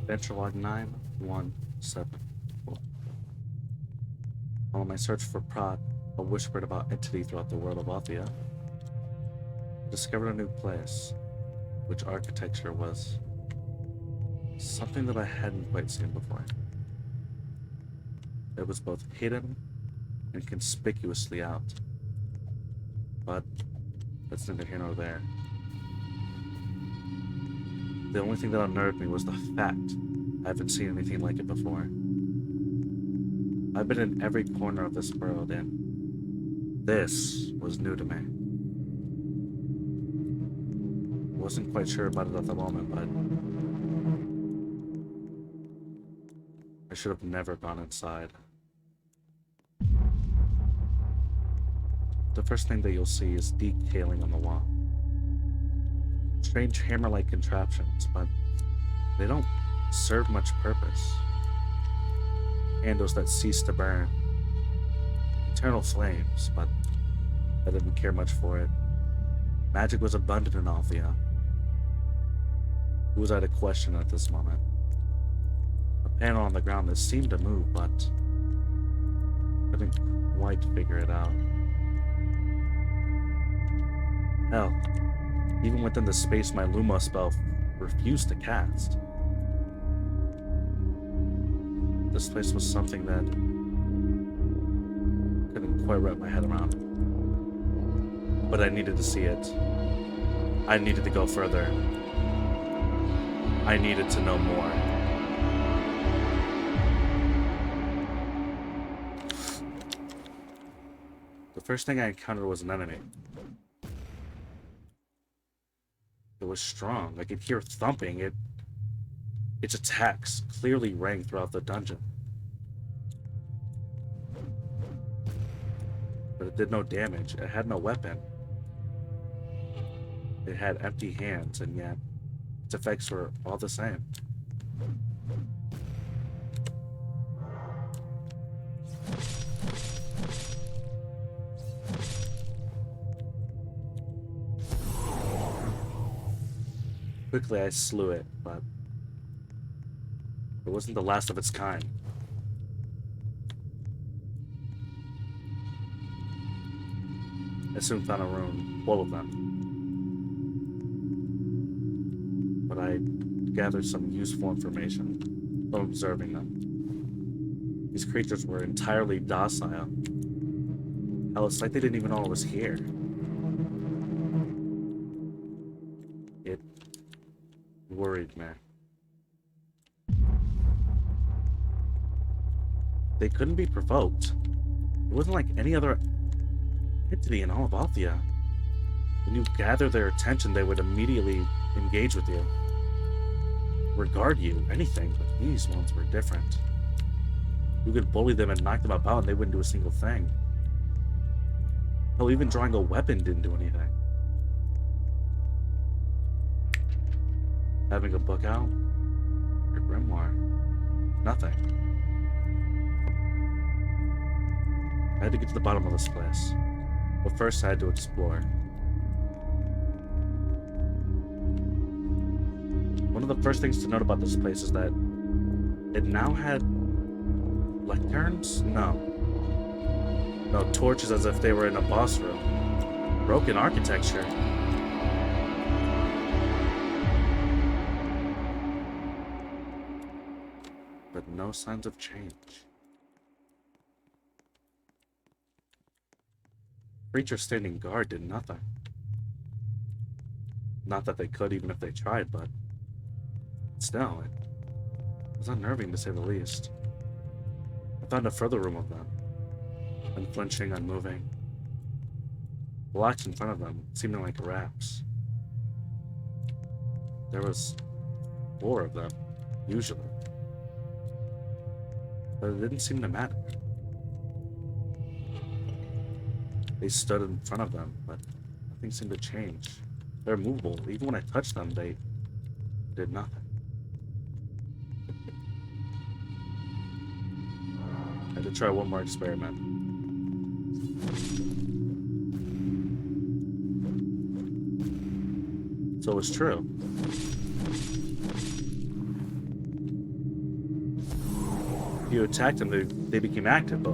Adventure log 9174. On my search for Prot, a whispered about entity throughout the world of Althea, I discovered a new place, which architecture was something that I hadn't quite seen before. It was both hidden and conspicuously out. But that's neither here nor there. The only thing that unnerved me was the fact I haven't seen anything like it before. I've been in every corner of this world, and this was new to me. Wasn't quite sure about it at the moment, but I should have never gone inside. The first thing that you'll see is decaling on the wall. Strange hammer-like contraptions, but they don't serve much purpose. Candles that cease to burn. Eternal flames, but I didn't care much for it. Magic was abundant in Althea. Who was I to question at this moment? A panel on the ground that seemed to move, but couldn't quite figure it out. Hell, even within the space my Luma spell refused to cast. This place was something that couldn't quite wrap my head around. But I needed to see it. I needed to go further. I needed to know more. The first thing I encountered was an enemy. It was strong. I could hear thumping. Its attacks clearly rang throughout the dungeon. But it did no damage. It had no weapon. It had empty hands, and yet its effects were all the same. Quickly, I slew it, but it wasn't the last of its kind. I soon found a room full of them. But I gathered some useful information from observing them. These creatures were entirely docile. Hell, it's like they didn't even know I was here. It worried me. They couldn't be provoked. It wasn't like any other entity in all of Althea. When you gather their attention, they would immediately engage with you. Regard you, anything, but these ones were different. You could bully them and knock them about and they wouldn't do a single thing. Hell, even drawing a weapon didn't do anything. Having a book out? Your grimoire? Nothing. I had to get to the bottom of this place. But first I had to explore. One of the first things to note about this place is that it now had lecterns? No, torches as if they were in a boss room. Broken architecture. But no signs of change. Creatures standing guard did nothing. Not that they could even if they tried, but still, it was unnerving to say the least. I found a further room of them, unflinching, unmoving. Blocks in front of them, seeming like wraps. There was 4 of them, usually. But it didn't seem to matter. They stood in front of them, but nothing seemed to change. They're movable. Even when I touched them, they did nothing. I had to try one more experiment. So it was true. If you attacked them, they became active, but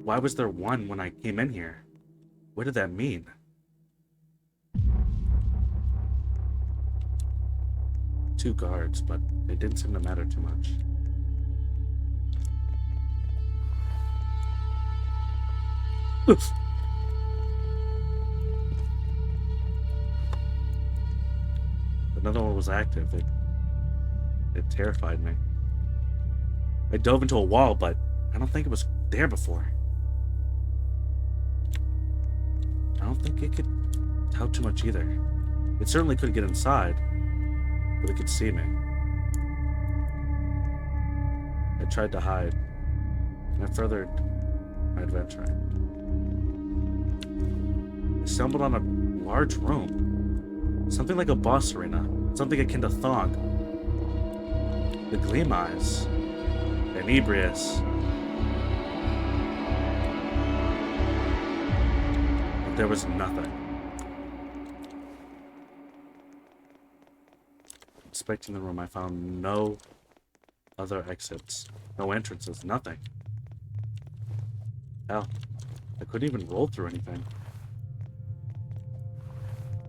why was there one when I came in here? What did that mean? Two guards, but it didn't seem to matter too much. Another one was active. It terrified me. I dove into a wall, but I don't think it was there before. I don't think it could tell too much either. It certainly could get inside, but it could see me. I tried to hide, and I furthered my adventure. I stumbled on a large room. Something like a boss arena. Something akin to Thong. The Gleam Eyes. Inebrious. But there was nothing. Inspecting the room, I found no other exits. No entrances, nothing. Hell, I couldn't even roll through anything.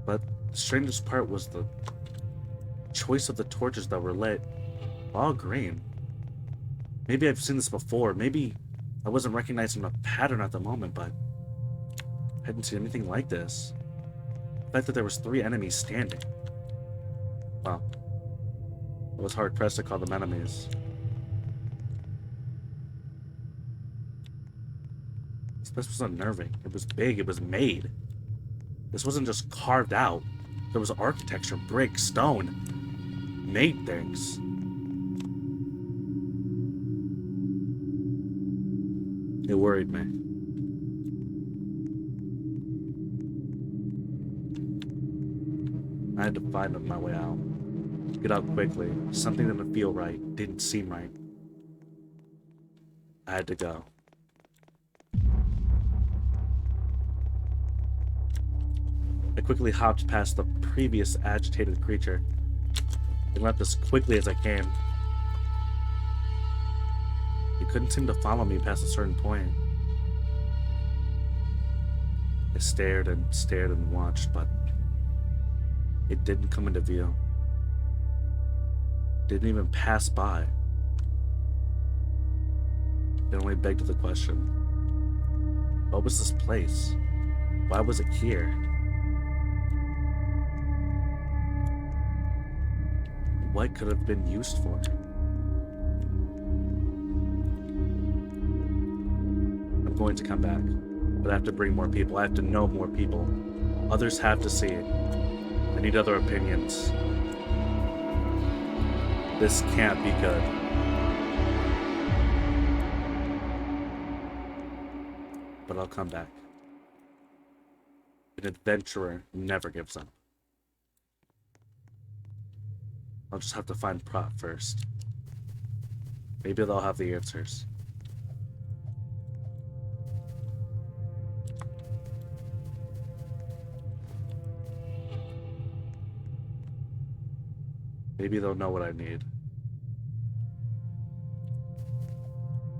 But the strangest part was the choice of the torches that were lit. All green. Maybe I've seen this before. Maybe I wasn't recognizing a pattern at the moment, but I hadn't seen anything like this. The fact that there was 3 enemies standing. Well, I was hard-pressed to call them enemies. This place was unnerving. It was big. It was made. This wasn't just carved out. There was architecture, brick, stone. Made things. It worried me. I had to find my way out. Get out quickly. Something didn't feel right. Didn't seem right. I had to go. I quickly hopped past the previous agitated creature and left as quickly as I came. He couldn't seem to follow me past a certain point. I stared and watched, but it didn't come into view. Didn't even pass by. It only begged the question. What was this place? Why was it here? What could it have been used for? I'm going to come back, but I have to bring more people. I have to know more people. Others have to see it. I need other opinions. This can't be good. But I'll come back. An adventurer never gives up. I'll just have to find Prot first. Maybe they'll have the answers. Maybe they'll know what I need.